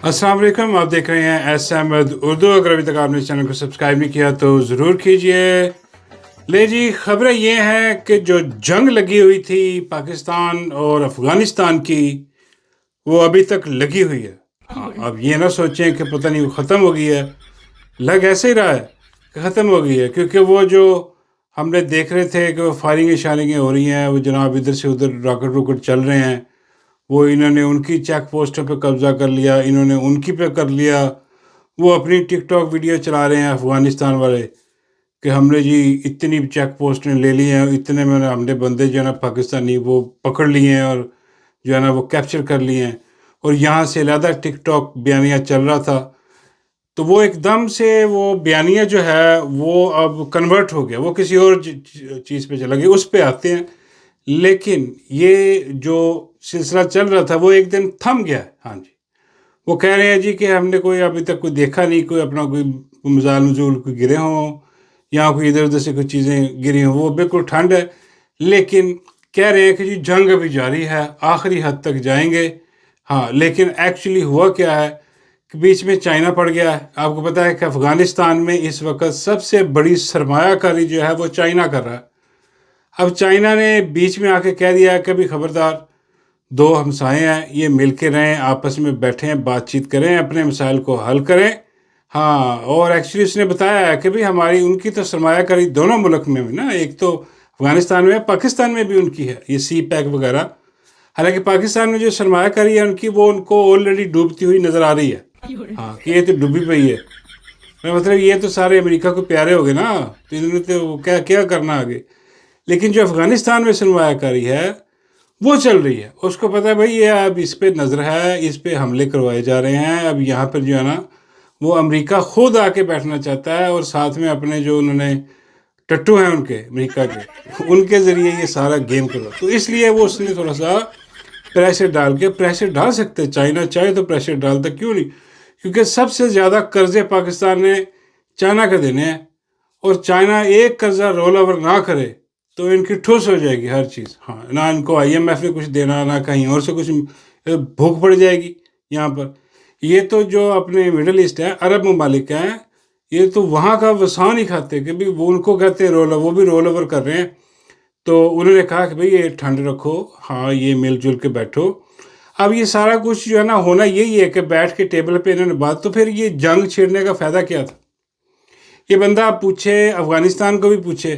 अस्सलाम वालेकुम। आप देख रहे हैं एस अहमद उर्दू। अगर अभी तक आपने इस चैनल को सब्सक्राइब नहीं किया तो ज़रूर कीजिए। ले जी, खबरें ये हैं कि जो जंग लगी हुई थी पाकिस्तान और अफ़गानिस्तान की, वो अभी तक लगी हुई है। हाँ, अब ये ना सोचें कि पता नहीं वो ख़त्म हो गई है। लग ऐसे ही रहा है कि ख़त्म हो गई है, क्योंकि वो जो हमने देख रहे थे कि वो फायरिंगें शायरिंगें हो रही हैं, वो जनाब इधर से उधर रॉकेट रोकेट चल रहे हैं, वो इन्होंने उनकी चेक पोस्टों पे कब्ज़ा कर लिया, इन्होंने उनकी पे कर लिया। वो अपनी टिकटॉक वीडियो चला रहे हैं अफ़गानिस्तान वाले कि हमने जी इतनी चेक पोस्टें ले ली हैं, इतने में हमने बंदे जो है ना पाकिस्तानी वो पकड़ लिए हैं और जो है ना वो कैप्चर कर लिए हैं। और यहाँ से अलहदा टिकटॉक बयानिया चल रहा था, तो वो एकदम से वो बयानिया जो है वो अब कन्वर्ट हो गया, वो किसी और चीज़ पे चला गया। उस पे आते हैं, लेकिन ये जो सिलसिला चल रहा था वो एक दिन थम गया है। हाँ जी, वो कह रहे हैं जी कि हमने कोई अभी तक कोई देखा नहीं, कोई अपना कोई मजाल नजूल कोई गिरे हों या कोई इधर उधर से कोई चीज़ें गिरी हों। वो बिल्कुल ठंड है, लेकिन कह रहे हैं कि जी जंग अभी जारी है, आखिरी हद तक जाएंगे। हाँ, लेकिन एक्चुअली हुआ क्या है कि बीच में चाइना पड़ गया है। आपको पता है कि अफ़गानिस्तान में इस वक्त सबसे बड़ी सरमायाकारी जो है वो चाइना कर रहा है। अब चाइना ने बीच में आके कह दिया है कि भी खबरदार, दो हमसाए हैं, ये मिल के रहें, आपस में बैठें, बातचीत करें, अपने मसाइल को हल करें। हाँ, और एक्चुअली उसने बताया है कि भाई हमारी उनकी तो सरमायाकारी दोनों मुल्क में भी ना, एक तो अफ़गानिस्तान में, पाकिस्तान में भी उनकी है, ये सी पैक वगैरह। हालांकि पाकिस्तान में जो सरमायाकारी है उनकी, वो उनको ऑलरेडी डूबती हुई नज़र आ रही है। हाँ, कि ये तो डूबी पई है। मतलब ये तो सारे अमेरिका को प्यारे हो गए ना, तो इन्होंने तो क्या क्या करना आगे। लेकिन जो अफ़गानिस्तान में सरमायाकारी है वो चल रही है, उसको पता है भाई ये अब इस पे नज़र है, इस पे हमले करवाए जा रहे हैं। अब यहाँ पर जो है ना वो अमेरिका खुद आके बैठना चाहता है, और साथ में अपने जो उन्होंने टट्टू हैं उनके अमेरिका के, उनके ज़रिए ये सारा गेम करवा। तो इसलिए वो उसने थोड़ा सा प्रेशर डाल के, प्रेशर डाल सकते, चाइना चाहे तो प्रेशर डालता, क्यों नहीं, क्योंकि सबसे ज़्यादा कर्जे पाकिस्तान ने चाइना के देने हैं। और चाइना एक कर्जा रोल ओवर ना करे तो इनकी ठुस हो जाएगी हर चीज़। हाँ, ना इनको आईएमएफ ने कुछ देना, ना कहीं और से कुछ, भूख पड़ जाएगी यहाँ पर। ये तो जो अपने मिडल ईस्ट है, अरब ममालिक हैं, ये तो वहाँ का वसा नहीं खाते कि भाई वो उनको कहते हैं रोल, वो भी रोल ओवर कर रहे हैं। तो उन्होंने कहा कि भाई ये ठंड रखो, हाँ ये मिलजुल के बैठो। अब ये सारा कुछ जो है ना होना यही है कि बैठ के टेबल पे इन्होंने बात, तो फिर ये जंग छेड़ने का फ़ायदा क्या था। ये बंदा पूछे, अफ़गानिस्तान को भी पूछे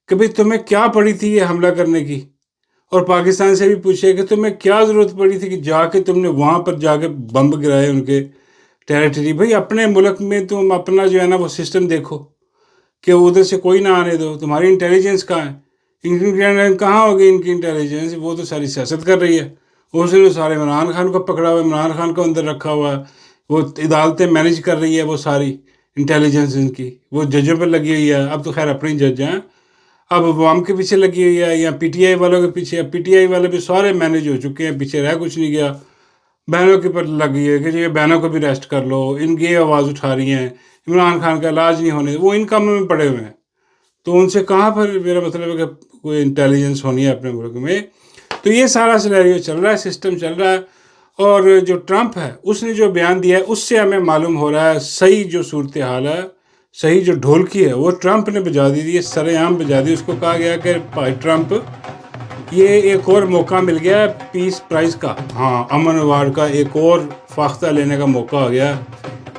कि भाई तुम्हें क्या पड़ी थी ये हमला करने की, और पाकिस्तान से भी पूछे कि तुम्हें क्या ज़रूरत पड़ी थी कि जाके तुमने वहाँ पर जाके बम गिराए उनके टेरिटरी। भाई अपने मुल्क में तुम अपना जो है ना वो सिस्टम देखो कि उधर से कोई ना आने दो। तुम्हारी इंटेलिजेंस कहाँ है? इनकी इंटेलिजेंस कहाँ होगी? इनकी इंटेलिजेंस वो तो सारी सियासत कर रही है। उसने तो सारे इमरान खान को पकड़ा हुआ है, इमरान खान को अंदर रखा हुआ है, वो अदालतें मैनेज कर रही है, वो सारी इंटेलिजेंस इनकी वो जजों पर लगी हुई है। अब तो खैर अपनी जज हैं, अब अवाम के पीछे लगी हुई है या पीटीआई वालों के पीछे। अब पीटीआई वाले भी सारे मैनेज हो चुके हैं, पीछे रह कुछ नहीं गया। बहनों के पर लगी है कि जी बहनों को भी रेस्ट कर लो, इनकी ये आवाज़ उठा रही हैं, इमरान खान का इलाज नहीं होने, वो इन कामों में पड़े हुए हैं। तो उनसे कहाँ पर, मेरा मतलब है कि कोई इंटेलिजेंस होनी है अपने मुल्क में। तो ये सारा सिनेरियो चल रहा है, सिस्टम चल रहा है। और जो ट्रंप है उसने जो बयान दिया है उससे हमें मालूम हो रहा है सही जो सूरत हाल है, सही जो ढोलकी है वो ट्रंप ने बजा दी थी, सरेआम बजा दी। उसको कहा गया कि भाई ट्रंप, ये एक और मौका मिल गया है पीस प्राइज़ का, हाँ अमन अवार्ड का एक और फाख्ता लेने का मौका आ गया।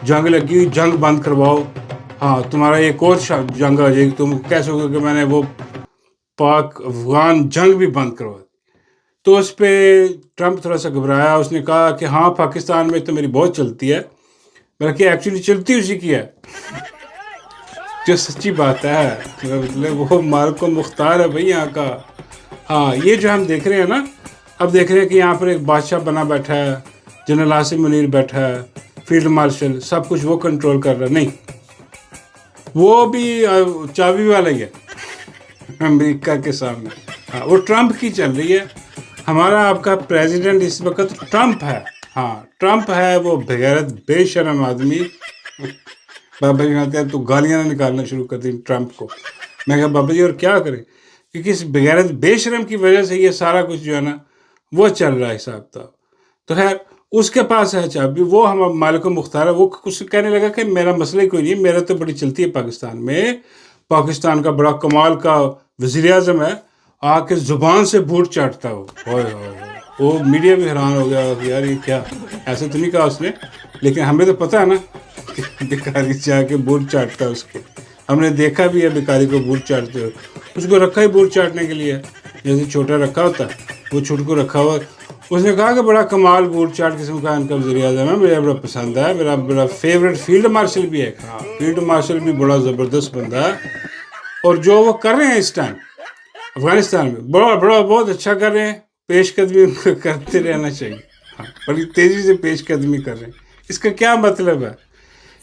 जंग लगी हुई, जंग बंद करवाओ, हाँ तुम्हारा एक और जंग आ जाएगी, तुम कह सकोगे कि मैंने वो पाक अफगान जंग भी बंद करवा दी। तो उस पर ट्रंप थोड़ा सा घबराया, उसने कहा कि हाँ पाकिस्तान में तो मेरी बहुत चलती है, बल्कि एक्चुअली चलती उसी की है, जो सच्ची बात है। मतलब वो मार्को मुख्तार है भाई यहाँ का। हाँ, ये जो हम देख रहे हैं ना, अब देख रहे हैं कि यहाँ पर एक बादशाह बना बैठा है, जनरल आसिम मुनीर बैठा है, फील्ड मार्शल, सब कुछ वो कंट्रोल कर रहा है। नहीं, वो भी चाबी वाला ही है अमेरिका के सामने। हाँ, वो ट्रंप की चल रही है। हमारा आपका प्रेसिडेंट इस वक्त ट्रंप है। हाँ, ट्रंप है, वो बेगैरत बेशर्म आदमी। बाबा जी कहते हैं तो गालियाँ ना निकालना शुरू कर दी ट्रंप को। मैं कहा बाबा जी और क्या करें, क्योंकि इस बेगैरत बेशर्म की वजह से ये सारा कुछ जो है ना वो चल रहा है हिसाब किताब। तो खैर اس کے پاس ہے چابی، وہ ہم مالک مختار ہے، وہ کچھ کہنے لگا کہ میرا مسئلہ ہی کوئی نہیں ہے، میرا تو بڑی چلتی ہے پاکستان میں، پاکستان کا بڑا کمال کا وزیر اعظم ہے، آ کے زبان سے بوٹ چاٹتا ہو، ہوئے ہوئے ہوئے۔ وہ میڈیا بھی حیران ہو گیا کہ یار یہ کیا، ایسے تو نہیں کہا اس نے، لیکن ہمیں تو پتہ ہے نا کہ بھکاری جا کے بوٹ چاٹتا ہے اس کے، ہم نے دیکھا بھی ہے بھکاری کو بوٹ چاٹتے ہوئے، اس کو رکھا ہی بوٹ چاٹنے کے لیے، جیسے چھوٹا رکھا ہوتا وہ چھوٹ کو رکھا ہوا۔ اس نے کہا کہ بڑا کمال بوٹ چاٹ قسم کا ان کا وزیر اعظم ہے، مجھے بڑا پسند ہے، میرا بڑا فیوریٹ فیلڈ مارشل بھی ہے، ہاں فیلڈ مارشل بھی بڑا زبردست بندہ ہے، اور جو وہ کر رہے ہیں اس ٹائم افغانستان میں بڑا بہت اچھا کر رہے ہیں، پیش قدمی ان کو کرتے رہنا چاہیے، ہاں بڑی تیزی سے پیش قدمی کر رہے ہیں۔ اس کا کیا مطلب ہے؟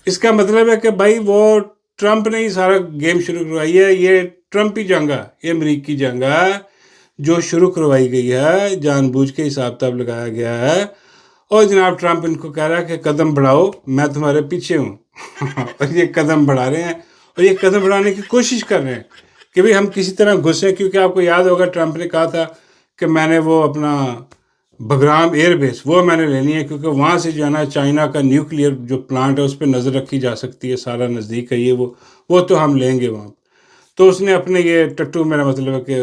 اس کا مطلب ہے کہ بھائی وہ ٹرمپ نے ہی سارا گیم شروع کروائی ہے، یہ ٹرمپی جنگ ہے، یہ امریکی جنگ ہے جو شروع کروائی گئی ہے، جان بوجھ کے حساب کتاب لگایا گیا ہے، اور جناب ٹرمپ ان کو کہہ رہا ہے کہ قدم بڑھاؤ، میں تمہارے پیچھے ہوں، اور یہ قدم بڑھا رہے ہیں، اور یہ قدم بڑھانے کی کوشش کر رہے ہیں کہ بھئی ہم کسی طرح گھسیں، کیونکہ آپ کو یاد ہوگا ٹرمپ نے کہا تھا کہ میں نے وہ اپنا بگرام ایئر بیس وہ میں نے لینی ہے، کیونکہ وہاں سے جو ہے نا چائنا کا نیوکلیئر جو پلانٹ ہے اس پہ نظر رکھی جا سکتی ہے، سارا نزدیک ہے یہ وہ تو ہم لیں گے وہاں۔ تو اس نے اپنے یہ ٹٹو، میرا مطلب ہے کہ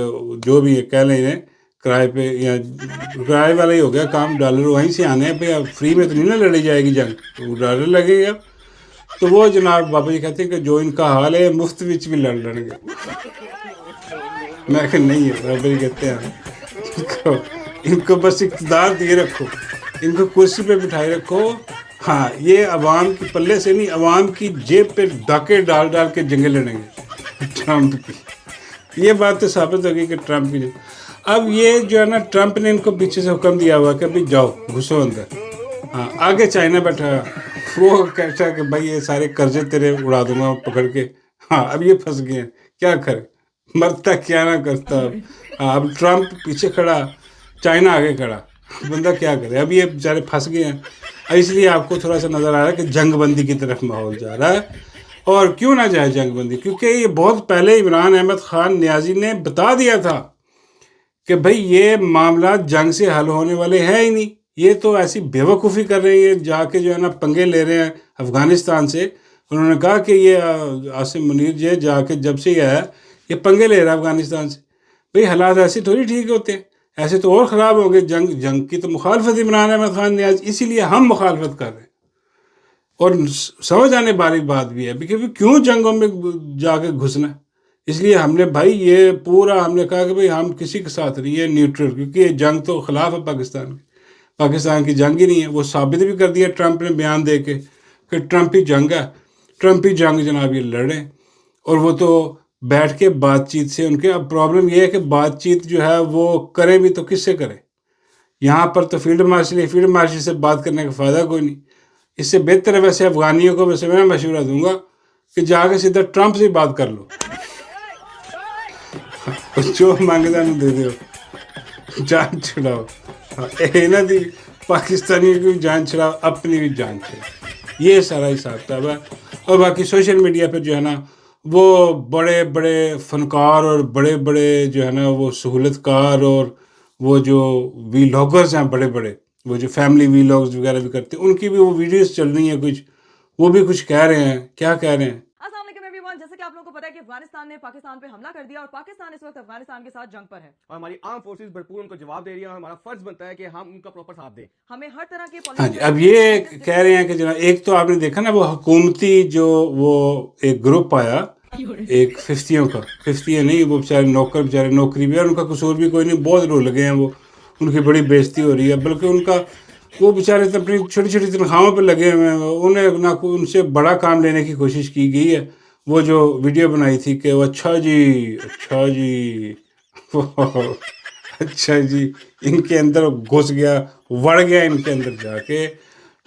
جو بھی کہہ لیں انہیں کرائے پہ، یا کرائے والا ہی ہو گیا کام، ڈالر وہیں سے آنے ہیں بھئی، اب فری میں تو نہیں نہ لڑی جائے گی جنگ، وہ ڈالر لگے گا۔ تو وہ جناب بابا جی کہتے ہیں کہ جو ان کا حال ہے مفت وچ بھی لڑ گے۔ میں کہ نہیں ہے، بابا جی کہتے ہیں ان کو بس اقتدار دیے رکھو، ان کو کرسی پہ بٹھائے رکھو، ہاں یہ عوام کی پلے سے نہیں، عوام کی جیب پہ ڈاکے ڈال ڈال کے جنگیں لڑیں گے ٹرمپ کی۔ یہ بات تو ثابت ہوگی کہ ٹرمپ کی اب یہ جو ہے نا ٹرمپ نے ان کو پیچھے سے حکم دیا ہوا کہ بھائی جاؤ گھسو اندر، ہاں آگے چائنا بیٹھا، وہ کہتا ہے کہ بھائی یہ سارے قرضے تیرے اڑا دوں گا پکڑ کے، ہاں اب یہ پھنس گئے ہیں، کیا کرے، مرتا کیا نہ کرتا، ہاں اب ٹرمپ پیچھے کھڑا، چائنا آگے کھڑا، بندہ کیا کرے، اب یہ بیچارے پھنس گئے ہیں۔ اس لیے آپ کو تھوڑا سا نظر آ رہا ہے کہ جنگ بندی کی طرف ماحول جا رہا ہے، اور کیوں نہ جائے جنگ بندی، کیونکہ یہ بہت پہلے عمران احمد خان نیازی نے بتا دیا تھا کہ بھئی یہ معاملات جنگ سے حل ہونے والے ہیں ہی نہیں، یہ تو ایسی بیوقوفی کر رہے ہیں، جا کے جو ہے نا پنگے لے رہے ہیں افغانستان سے۔ انہوں نے کہا کہ یہ عاصم منیر جی جا کے جب سے یہ آیا یہ پنگے لے رہا ہے افغانستان سے، بھئی حالات ایسے تھوڑی ٹھیک ہوتے ہیں، ایسے تو اور خراب ہو گئے، جنگ کی تو مخالفت عمران احمد خان نیاز، اسی لیے ہم مخالفت کر رہے ہیں۔ اور سمجھ آنے والی بات بھی ہے کہ کیوں جنگوں میں جا کے گھسنا ہے، اس لیے ہم نے بھائی یہ پورا ہم نے کہا کہ بھائی ہم کسی کے ساتھ نہیں ہے، نیوٹرل، کیونکہ یہ جنگ تو خلاف ہے پاکستان کی جنگ ہی نہیں ہے، وہ ثابت بھی کر دیا ٹرمپ نے بیان دے کے کہ ٹرمپی جنگ ہے، ٹرمپی جنگ جناب یہ لڑیں، اور وہ تو بیٹھ کے بات چیت سے ان کے، اب پرابلم یہ ہے کہ بات چیت جو ہے وہ کریں بھی تو کس سے کریں، یہاں پر تو فیلڈ مارشل سے بات کرنے کا فائدہ کوئی نہیں، اس سے بہتر ہے ویسے افغانیوں کو ویسے میں مشورہ دوں گا کہ جا کے سیدھا ٹرمپ سے بات کر لو، جو مانگتا نہیں دے دو، جان چھڑاؤ، نہ دی پاکستانی کی بھی جان چھڑاؤ، اپنی بھی جان چھڑاؤ، یہ سارا حساب کتاب ہے۔ اور باقی سوشل میڈیا پہ جو ہے نا وہ بڑے بڑے فنکار اور بڑے بڑے جو ہے نا وہ سہولت کار، اور وہ جو وی لاگرز ہیں بڑے بڑے، وہ جو فیملی وی لاگز وغیرہ بھی کرتے ہیں، ان کی بھی وہ ویڈیوز چل رہی ہیں کچھ، وہ بھی کچھ کہہ رہے ہیں، کیا کہہ رہے ہیں؟ السلام علیکم ایوری ون، جیسے کہ آپ لوگوں کو پتا ہے کہ افغانستان نے پاکستان پہ حملہ کر دیا اور پاکستان اس وقت افغانستان کے ساتھ جنگ پر ہے، اور ہماری آرم فورسز بھرپور ان کو جواب دے رہی ہیں، اور ہمارا فرض بنتا ہے کہ ہم ان کا پراپر ساتھ دیں، ہمیں ہر طرح کے ہاں جی، اب یہ کہہ رہے ہیں کہ جناب ایک تو آپ نے دیکھا نا وہ حکومتی جو وہ ایک گروپ آیا ایک ففتیوں کا، ففتیاں نہیں، وہ بیچارے نوکر بیچارے نوکری بھی، اور ان کا قصور بھی کوئی نہیں، بہت لوگ لگے ہیں، وہ ان کی بڑی بےزتی ہو رہی ہے، بلکہ ان کا وہ بیچارے اپنی چھوٹی چھوٹی تنخواہوں پہ لگے ہوئے ہیں، انہیں نہ ان سے بڑا کام لینے کی کوشش کی گئی ہے۔ وہ جو ویڈیو بنائی تھی کہ وہ اچھا جی اچھا جی، ان کے اندر گھس گیا، وڑ گیا ان کے اندر جا کے،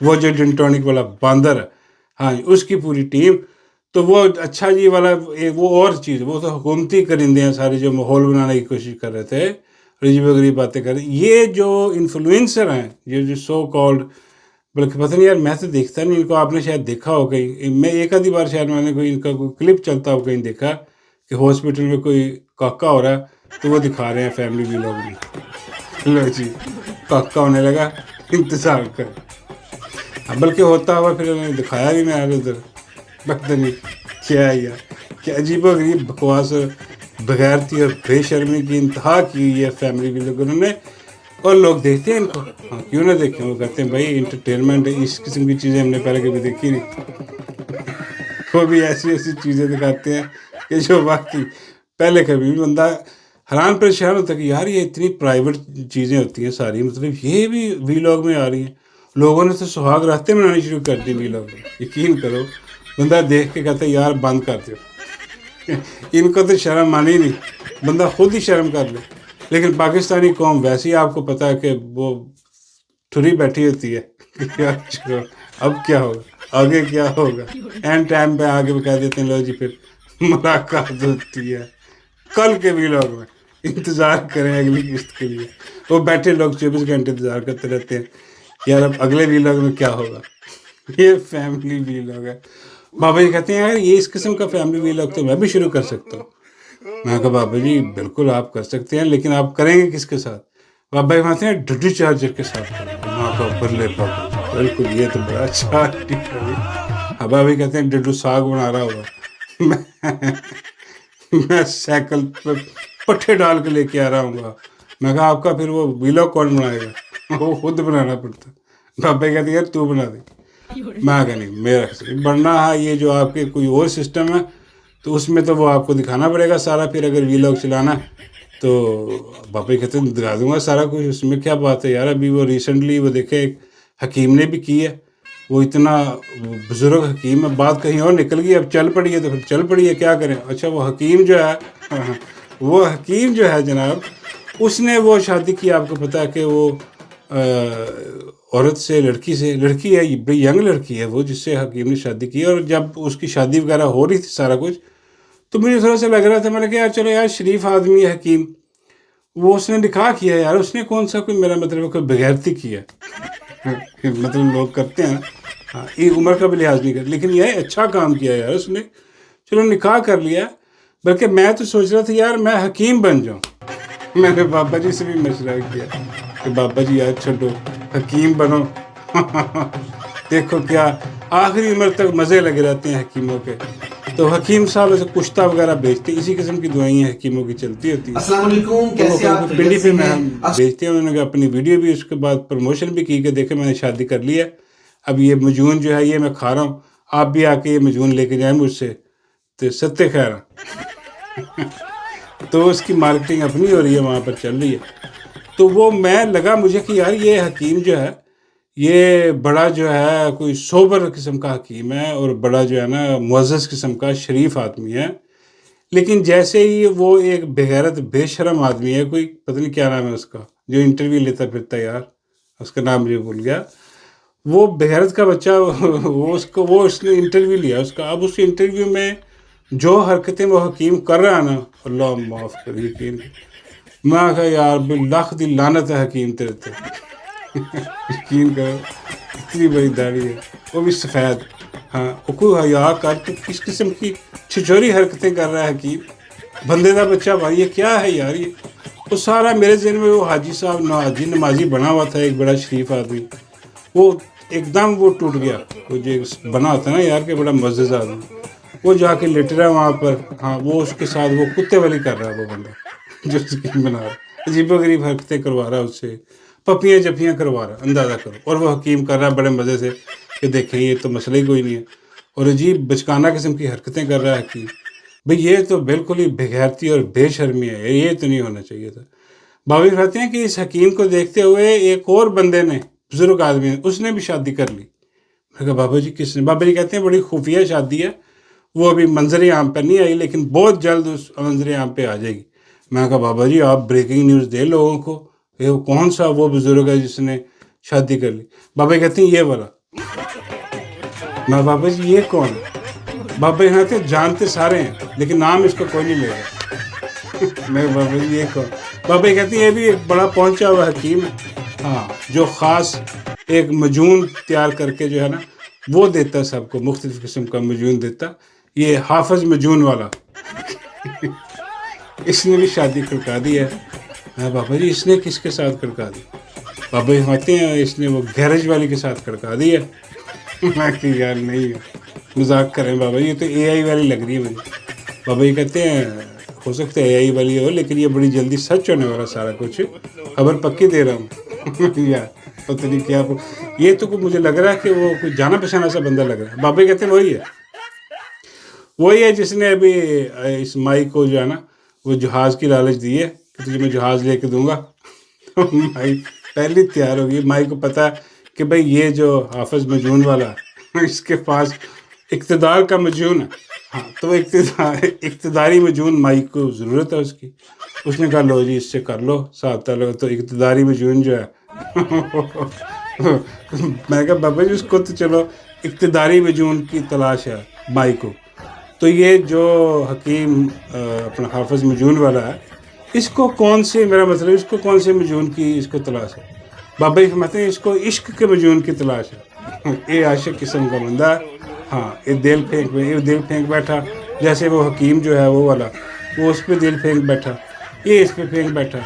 وہ جو ڈنٹونک والا باندر ہے، ہاں جی، اس کی پوری ٹیم، تو وہ اچھا جی والا وہ اور چیز، وہ تو حکومتی کرندے ہیں سارے جو ماحول بنانے کی کوشش کر رہے تھے، عجیب و غریب باتیں کر رہے، یہ جو انفلوئنسر ہیں، یہ جو سو کالڈ، بلکہ پتہ نہیں یار میں تو دیکھتا نہیں ان کو، آپ نے شاید دیکھا ہو کہیں، میں ایک آدھی بار شاید میں نے کوئی ان کا کوئی کلپ چلتا ہو کہیں دیکھا کہ ہاسپٹل میں کوئی کاکا ہو رہا ہے تو وہ دکھا رہے ہیں فیملی وی لاگ میں، لو جی کاکا ہونے لگا، انتظار کر، बल्कि होता हुआ फिर उन्होंने दिखाया भी मैं उधर, पता नहीं क्या है यार, क्या अजीबोगरीब बकवास और बगैरती और बेशर्मी की इंतहा की हुई है फैमिली भी लोगों ने। और लोग देखते हैं इनको, हाँ क्यों ना देखें, वो कहते हैं भाई इंटरटेनमेंट है, इस किस्म की चीज़ें हमने पहले कभी देखी नहीं। वो भी ऐसी ऐसी चीज़ें दिखाते हैं कि जो वाकई पहले कभी भी बंदा हैरान परेशान होता है कि यार ये इतनी प्राइवेट चीज़ें होती हैं सारी, मतलब ये भी वीलॉग में आ रही हैं। लोगों ने तो सुहाग रातें मनानी शुरू कर दी वीलॉग में, यकीन करो। बंदा देख के कहता है यार बंद कर दो। इनको तो शर्म आनी नहीं, बंदा खुद ही शर्म कर ले। लेकिन पाकिस्तानी कौम वैसे ही आपको पता है कि वो ठुरी बैठी होती है कि यार चलो अब क्या होगा, आगे क्या होगा। एंड टाइम पे आगे कह देते हैं लो जी फिर मुलाकात होती है कल के वीलॉग में, इंतज़ार करें अगली किस्त के लिए। वो बैठे लोग 24 घंटे इंतज़ार करते रहते हैं यार अब अगले वीलॉग में क्या होगा। ये फैमिली वीलॉग है। बाबा जी कहते हैं यार ये इस किस्म का फैमिली वीलॉग तो मैं भी शुरू कर सकता हूँ। मैं कहा बाबा जी बिल्कुल आप कर सकते हैं, लेकिन आप करेंगे किसके साथ? बाबा जी कहते हैं डुडी चार्जर के साथ करेंगे। मैं कहा बल्ले बाबा बिल्कुल, ये तो बड़ा अच्छा टिप है। हाँ बाबा जी कहते हैं डड्डू साग बना रहा होगा, मैं साइकिल पर पट्ठे डाल के लेके आ रहा हूँ। मैं कहा आपका फिर वो वीलॉग कौन बनाएगा? वो खुद बनाना पड़ता। बाबा कहते हैं यार तू बना दे। मैं कहा नहीं मेरा बनना है, ये जो आपके कोई और सिस्टम है तो उसमें तो वो आपको दिखाना पड़ेगा सारा। फिर अगर वीलॉग चलाना तो बाबा कहते हैं दिखा दूंगा सारा कुछ, उसमें क्या बात है यार। अभी वो रिसेंटली वो देखे एक हकीम ने भी की है, वो इतना बुजुर्ग हकीम है, बात कहीं और निकल गई, अब चल पड़ी है तो फिर चल पड़ी है, क्या करें। अच्छा वो हकीम जो है वो हकीम जो है जनाब, उसने वो शादी की, आपको पता है कि वो औरत से लड़की है, बड़ी यंग लड़की है वो, जिससे हकीम ने शादी की। और जब उसकी शादी वगैरह हो रही थी सारा कुछ, तो मुझे थोड़ा सा लग रहा था, मैंने कहा यार चलो यार शरीफ आदमी है हकीम, वो उसने निकाह किया यार, उसने कौन सा कोई मेरा मतलब कोई बेगैरती की है। मतलब लोग करते हैं हाँ, ये उम्र का भी लिहाज नहीं कर, लेकिन यह अच्छा काम किया यार उसने, चलो निकाह कर लिया। बल्कि मैं तो सोच रहा था यार मैं हकीम बन जाऊँ। मैंने बाबा जी से भी मशवरा किया कि बाबा जी यार छोड़ो हकीम बनो। देखो क्या आखिरी उम्र तक मज़े लगे रहते हैं हकीमों के। तो हकीम साहब ऐसे कुश्ता वगैरह बेचते, इसी किस्म की दुआएं हकीमों की चलती होती है। अस्सलाम वालेकुम, कैसे आप? पिंडी पे मैं बेचते हैं। उन्होंने अपनी वीडियो भी उसके बाद प्रमोशन भी की कि देखे मैंने शादी कर ली है, अब ये मजून जो है ये मैं खा रहा हूँ, आप भी आके ये मजून लेके जाएं मुझसे, तो सत्य खैर। तो उसकी मार्केटिंग अपनी हो रही है, वहाँ पर चल रही है। तो वो मैं लगा मुझे कि यार ये हकीम जो है ये बड़ा जो है कोई सोबर किस्म का हकीम है और बड़ा जो है ना मुअज़्ज़ज़ किस्म का शरीफ आदमी है। लेकिन जैसे ही वो एक बेगैरत बेशरम आदमी है, कोई पता नहीं क्या नाम है उसका, जो इंटरव्यू लेता फिरता यार, उसका नाम मुझे भूल गया, वो बेगैरत का बच्चा, वो उसने इंटरव्यू लिया उसका। अब उस इंटरव्यू में जो हरकतें वो हकीम कर रहा है ना, अल्लाह माफ़ कर, यकीन मैं कहा यार लाख दी लानत है हकीम तेरे पे। यकीन करो इतनी बड़ी दाढ़ी है, वो भी सफ़ेद, हाँ वो कोई हया कर, तो किस किस्म की छिछोरी हरकतें कर रहा है हकीम, बंदे का बच्चा भाई, ये क्या है यार ये। तो सारा मेरे जहन में वो हाजी साहब हाजी नमाजी बना हुआ था, एक बड़ा शरीफ आदमी, वो एकदम वो टूट गया। वो जो बना होता है ना यार के बड़ा मुअज़्ज़ज़ आदमी, वो जाके लेट रहा है वहाँ पर, हाँ वो उसके साथ वो कुत्ते वाली कर रहा है वो बंदा जो स्कीम बना रहा है, अजीबोगरीब हरकतें करवा रहा है उससे, पपियाँ जपियाँ करवा रहा है, अंदाज़ा करो। और वो हकीम कर रहा है बड़े मज़े से कि देखें ये तो मसला ही कोई नहीं है, और अजीब बचकाना किस्म की हरकतें कर रहा है हकीम। भाई ये तो बिल्कुल ही बेगैरती और बेशर्मी है, ये तो नहीं होना चाहिए था। बाबी कहते हैं कि इस हकीम को देखते हुए एक और बंदे ने, बुजुर्ग आदमी ने, उसने भी शादी कर ली। मैं कहा बाबा जी किसने? बाबा जी कहते हैं बड़ी खुफिया शादी है, वो अभी मंजर आम पर नहीं आई, लेकिन बहुत जल्द उस मंजर आम पे आ जाएगी। मैं कहा बाबा जी आप ब्रेकिंग न्यूज़ दे लोगों को, ये कौन सा वो बुजुर्ग है जिसने शादी कर ली? बाबा कहते हैं ये वाला। मैं बाबा जी ये कौन है? बाबा यहाँ थे जानते सारे हैं लेकिन नाम इसको कोई नहीं लेगा। मैं बाबा जी ये कौन? बाबा कहते हैं ये भी एक बड़ा पहुंचा हुआ हकीम है, हाँ जो ख़ास एक मजून तैयार करके जो है ना वो देता, सबको मुख्तलिफ़ किस्म का मजून देता, ये हाफिज़ मजून वाला। इसने भी शादी खड़का दी है। हाँ बाबा जी इसने किसके साथ खड़का दी? बाबा जी कहते हैं इसने वो गैरेज वाली के साथ खड़का दी है। میں کہ یار نہیں مذاق کریں بابا، یہ تو اے آئی والی لگ رہی ہے مجھے. بابا یہ کہتے ہیں ہو سکتا ہے اے آئی والی ہو، لیکن یہ بڑی جلدی سچ ہونے والا سارا کچھ، خبر پکی دے رہا ہوں. یار پتہ نہیں کیا، یہ تو مجھے لگ رہا ہے کہ وہ کوئی جانا پہچانا سا بندہ لگ رہا ہے. بابا کہتے ہیں وہی ہے جس نے ابھی اس مائی کو جو ہے نا وہ جہاز کی لالچ دی ہے کہ تجھے میں جہاز لے کے دوں گا. مائی پہلے تیار ہوگی. مائی کو پتا کہ بھائی یہ جو حافظ مجون والا اس کے پاس اقتدار کا مجون ہے. ہاں تو وہ اقتداری مجون مائی کو ضرورت ہے اس کی. اس نے کہا لو جی اس سے کر لو ساتھ تعلق. تو اقتداری مجون جو ہے میں نے کہا بابا جی اس کو تو چلو اقتداری مجون کی تلاش ہے مائی کو، تو یہ جو حکیم اپنا حافظ مجون والا ہے اس کو کون سے، میرا مطلب اس کو کون سے مجون کی اس کو تلاش ہے؟ بابا جی فرماتے ہیں اس کو عشق کے مجون کی تلاش ہے. یہ عاشق قسم کا بندہ ہے. ہاں یہ دل پھینک بیٹھا، جیسے وہ حکیم جو ہے وہ والا وہ اس پہ دل پھینک بیٹھا، یہ اس پہ پھینک بیٹھا.